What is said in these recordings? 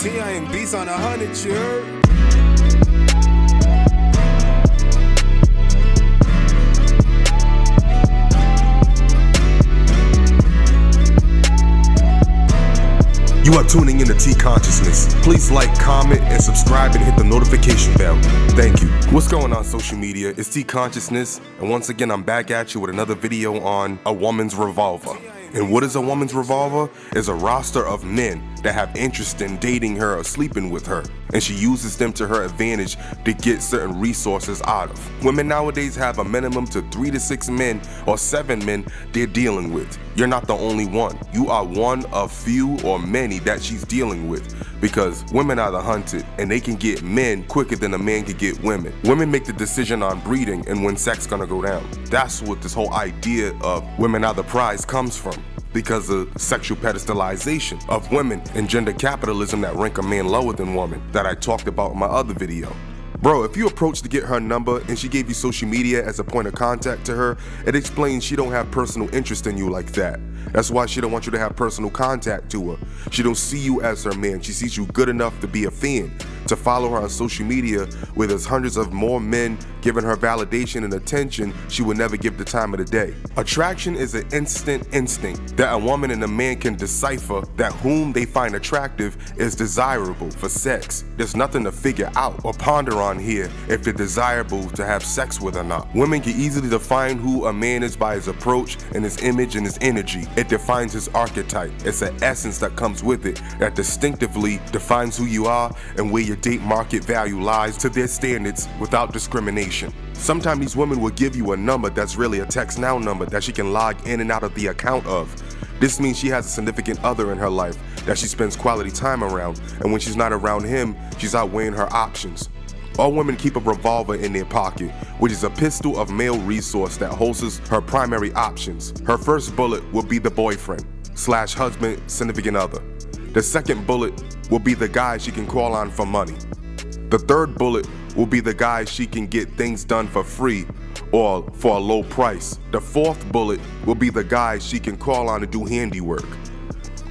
T.I. and Beats on 100, you heard? You are tuning in to T Consciousness. Please like, comment, and subscribe and hit the notification bell. Thank you. What's going on social media? It's T Consciousness, and once again I'm back at you with another video on a woman's revolver. And what is a woman's revolver? It's a roster of men that have interest in dating her or sleeping with her, and she uses them to her advantage to get certain resources out of. Women nowadays have a minimum to 3 to 6 men or 7 men they're dealing with. You're not the only one. You are one of few or many that she's dealing with, because women are the hunted, and they can get men quicker than a man can get women. Women make the decision on breeding and when sex gonna go down. That's what this whole idea of women are the prize comes from, because of sexual pedestalization of women and gender capitalism that rank a man lower than woman that I talked about in my other video. Bro, if you approach to get her number and she gave you social media as a point of contact to her, it explains she don't have personal interest in you like that. That's why she don't want you to have personal contact to her. She don't see you as her man. She sees you good enough to be a fan, to follow her on social media where there's hundreds of more men giving her validation and attention she would never give the time of the day. Attraction is an instant instinct that a woman and a man can decipher that whom they find attractive is desirable for sex. There's nothing to figure out or ponder on here if they're desirable to have sex with or not. Women can easily define who a man is by his approach and his image and his energy. It defines his archetype. It's an essence that comes with it that distinctively defines who you are and where your date market value lies to their standards without discrimination. Sometimes these women will give you a number that's really a text now number that she can log in and out of the account of. This means she has a significant other in her life that she spends quality time around, and when she's not around him, she's out weighing her options. All women keep a revolver in their pocket, which is a pistol of male resource that holds her primary options. Her first bullet will be the boyfriend / husband, significant other. The second bullet will be the guy she can call on for money. The third bullet will be the guy she can get things done for free or for a low price. The fourth bullet will be the guy she can call on to do handiwork.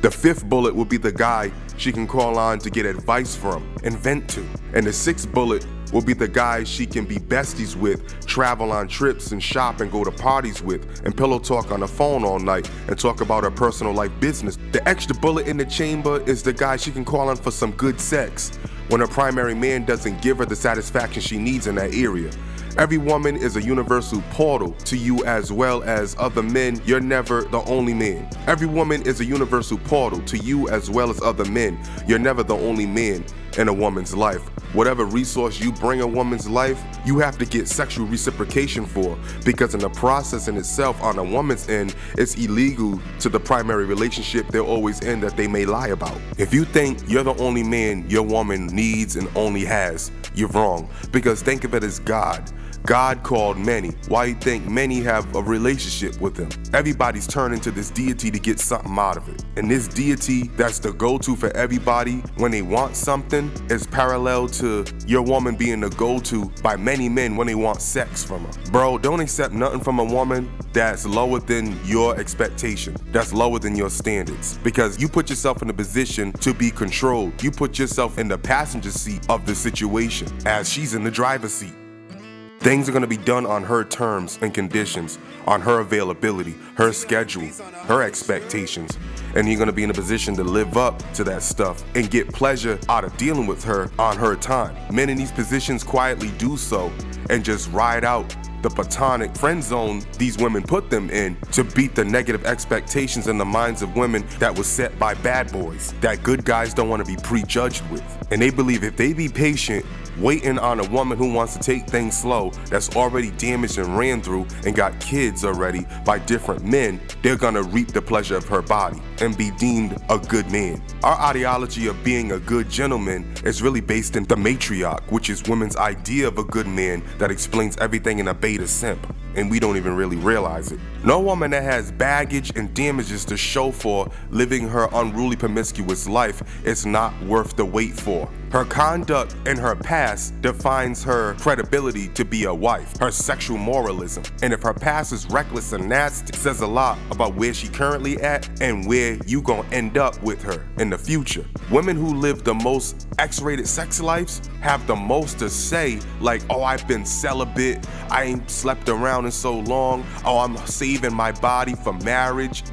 The fifth bullet will be the guy she can call on to get advice from and vent to. And the sixth bullet will be the guy she can be besties with, travel on trips and shop and go to parties with, and pillow talk on the phone all night and talk about her personal life business. The extra bullet in the chamber is the guy she can call on for some good sex when her primary man doesn't give her the satisfaction she needs in that area. Every woman is a universal portal to you as well as other men. You're never the only man. Every woman is a universal portal to you as well as other men. You're never the only man in a woman's life. Whatever resource you bring a woman's life, you have to get sexual reciprocation for, because in the process in itself on a woman's end, it's illegal to the primary relationship they're always in that they may lie about. If you think you're the only man your woman needs and only has, you're wrong, because think of it as God. God called many. Why you think many have a relationship with him? Everybody's turning to this deity to get something out of it. And this deity that's the go-to for everybody when they want something is parallel to your woman being the go-to by many men when they want sex from her. Bro, don't accept nothing from a woman that's lower than your expectation, that's lower than your standards, because you put yourself in a position to be controlled. You put yourself in the passenger seat of the situation as she's in the driver's seat. Things are going to be done on her terms and conditions, on her availability, her schedule, her expectations. And you're going to be in a position to live up to that stuff and get pleasure out of dealing with her on her time. Men in these positions quietly do so and just ride out the platonic friend zone these women put them in to beat the negative expectations in the minds of women that was set by bad boys that good guys don't want to be prejudged with. And they believe if they be patient, waiting on a woman who wants to take things slow, that's already damaged and ran through and got kids already by different men, they're gonna reap the pleasure of her body and be deemed a good man. Our ideology of being a good gentleman is really based in the matriarch, which is women's idea of a good man that explains everything in a beta simp, and we don't even really realize it. No woman that has baggage and damages to show for living her unruly promiscuous life is not worth the wait for. Her conduct in her past defines her credibility to be a wife, her sexual moralism. And if her past is reckless and nasty, it says a lot about where she currently at and where you gonna end up with her in the future. Women who live the most X-rated sex lives have the most to say, like, oh, I've been celibate, I ain't slept around in so long, oh, I'm saving my body for marriage.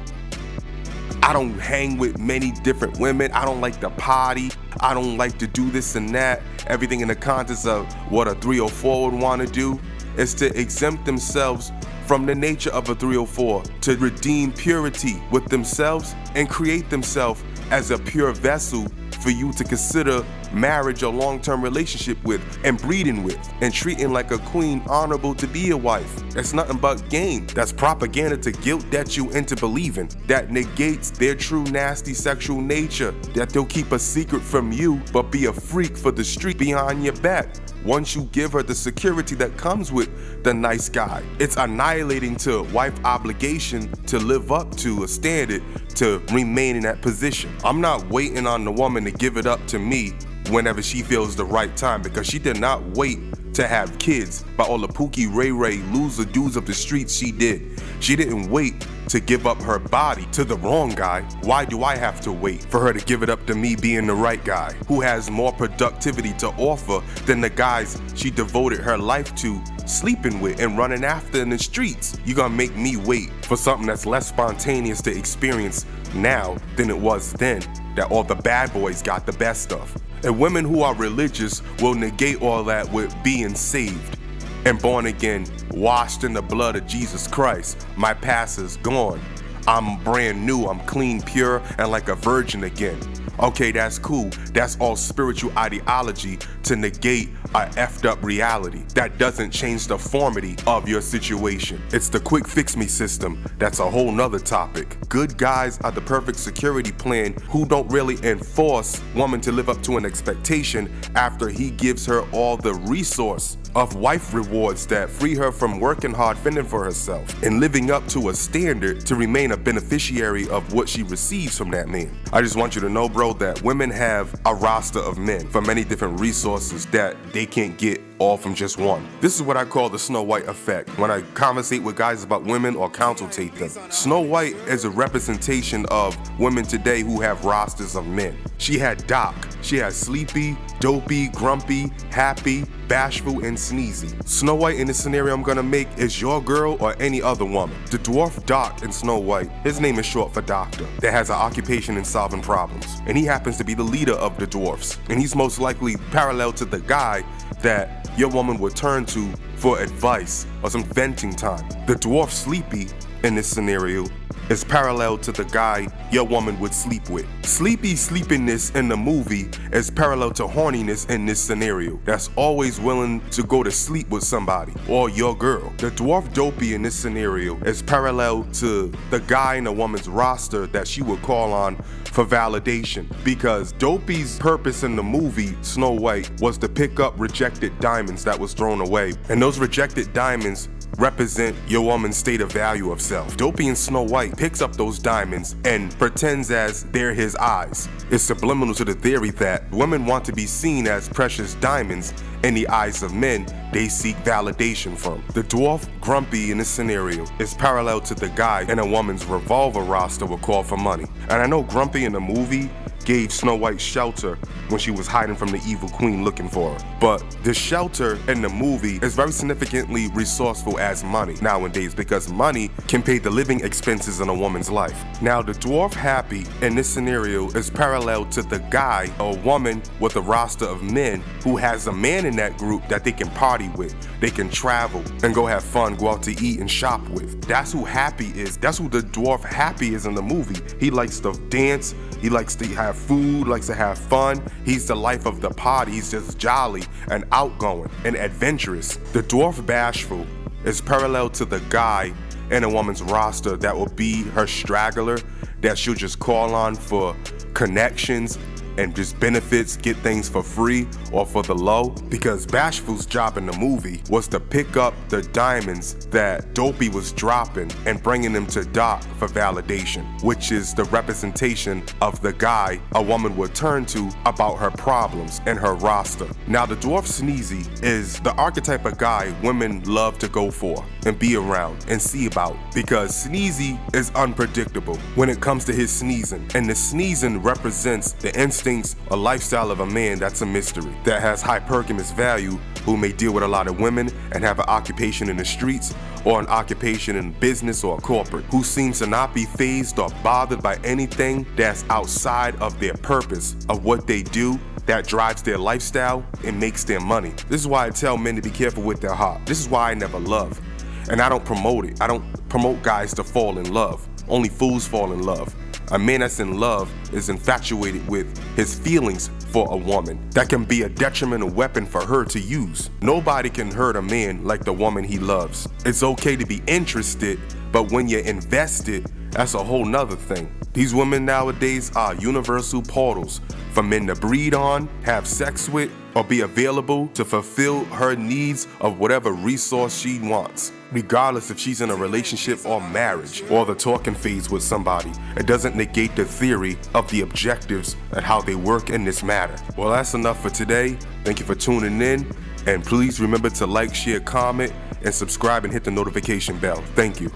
I don't hang with many different women. I don't like to party. I don't like to do this and that. Everything in the context of what a 304 would want to do is to exempt themselves from the nature of a 304, to redeem purity with themselves and create themselves as a pure vessel for you to consider marriage a long-term relationship with and breeding with and treating like a queen, honorable to be a wife. That's nothing but game. That's propaganda to guilt that you into believing. That negates their true nasty sexual nature, that they'll keep a secret from you but be a freak for the street behind your back. Once you give her the security that comes with the nice guy, it's annihilating to wife obligation to live up to a standard to remain in that position. I'm not waiting on the woman to give it up to me whenever she feels the right time, because she did not wait to have kids by all the Pookie Ray Ray loser dudes of the streets she did. She didn't wait to give up her body to the wrong guy. Why do I have to wait for her to give it up to me being the right guy, who has more productivity to offer than the guys she devoted her life to sleeping with and running after in the streets? You gonna make me wait for something that's less spontaneous to experience now than it was then, that all the bad boys got the best of. And women who are religious will negate all that with being saved and born again, washed in the blood of Jesus Christ. My past is gone. I'm brand new, I'm clean, pure, and like a virgin again. Okay, that's cool. That's all spiritual ideology to negate a effed up reality. That doesn't change the formality of your situation. It's the quick fix me system. That's a whole nother topic. Good guys are the perfect security plan who don't really enforce woman to live up to an expectation after he gives her all the resource of wife rewards that free her from working hard fending for herself and living up to a standard to remain a beneficiary of what she receives from that man. I just want you to know, bro, that women have a roster of men for many different resources that they can't get all from just one. This is what I call the Snow White effect. When I conversate with guys about women or consultate them, Snow White is a representation of women today who have rosters of men. She had Doc. She had Sleepy, Dopey, Grumpy, Happy, Bashful, and Sneezy. Snow White in this scenario I'm gonna make is your girl or any other woman. The dwarf Doc in Snow White, his name is short for doctor, that has an occupation in solving problems. And he happens to be the leader of the dwarfs. And he's most likely parallel to the guy that your woman would turn to for advice or some venting time. The dwarf Sleepy in this scenario is parallel to the guy your woman would sleep with. Sleepy sleepiness in the movie is parallel to horniness in this scenario. That's always willing to go to sleep with somebody or your girl. The dwarf Dopey in this scenario is parallel to the guy in a woman's roster that she would call on for validation, because Dopey's purpose in the movie Snow White was to pick up rejected diamonds that was thrown away, and those rejected diamonds represent your woman's state of value of self. Dopey in Snow White picks up those diamonds and pretends as they're his eyes. It's subliminal to the theory that women want to be seen as precious diamonds in the eyes of men they seek validation from. The dwarf Grumpy in this scenario is parallel to the guy in a woman's Revolver roster would call for money. And I know Grumpy in the movie gave Snow White shelter when she was hiding from the evil queen looking for her. But the shelter in the movie is very significantly resourceful as money nowadays, because money can pay the living expenses in a woman's life. Now the dwarf Happy in this scenario is parallel to the guy, a woman with a roster of men who has a man in that group that they can party with, they can travel and go have fun, go out to eat and shop with. That's who Happy is. That's who the dwarf Happy is in the movie. He likes to dance, he likes to have food, likes to have fun. He's the life of the party. He's just jolly and outgoing and adventurous. The dwarf Bashful is parallel to the guy in a woman's roster that will be her straggler, that she'll just call on for connections and just benefits, get things for free or for the low? Because Bashful's job in the movie was to pick up the diamonds that Dopey was dropping and bringing them to Doc for validation, which is the representation of the guy a woman would turn to about her problems and her roster. Now, the dwarf Sneezy is the archetype of guy women love to go for and be around and see about, because Sneezy is unpredictable when it comes to his sneezing, and the sneezing represents the instincts or lifestyle of a man that's a mystery, that has hypergamous value, who may deal with a lot of women and have an occupation in the streets or an occupation in business or corporate, who seems to not be fazed or bothered by anything that's outside of their purpose of what they do, that drives their lifestyle and makes their money. This is why I tell men to be careful with their heart. This is why I never love. And I don't promote it. I don't promote guys to fall in love. Only fools fall in love. A man that's in love is infatuated with his feelings for a woman. That can be a detrimental weapon for her to use. Nobody can hurt a man like the woman he loves. It's okay to be interested, but when you're invested, that's a whole nother thing. These women nowadays are universal portals for men to breed on, have sex with, or be available to fulfill her needs of whatever resource she wants, regardless if she's in a relationship or marriage or the talking phase with somebody. It doesn't negate the theory of the objectives and how they work in this matter. Well, that's enough for today. Thank you for tuning in, and please remember to like, share, comment, and subscribe and hit the notification bell. Thank you.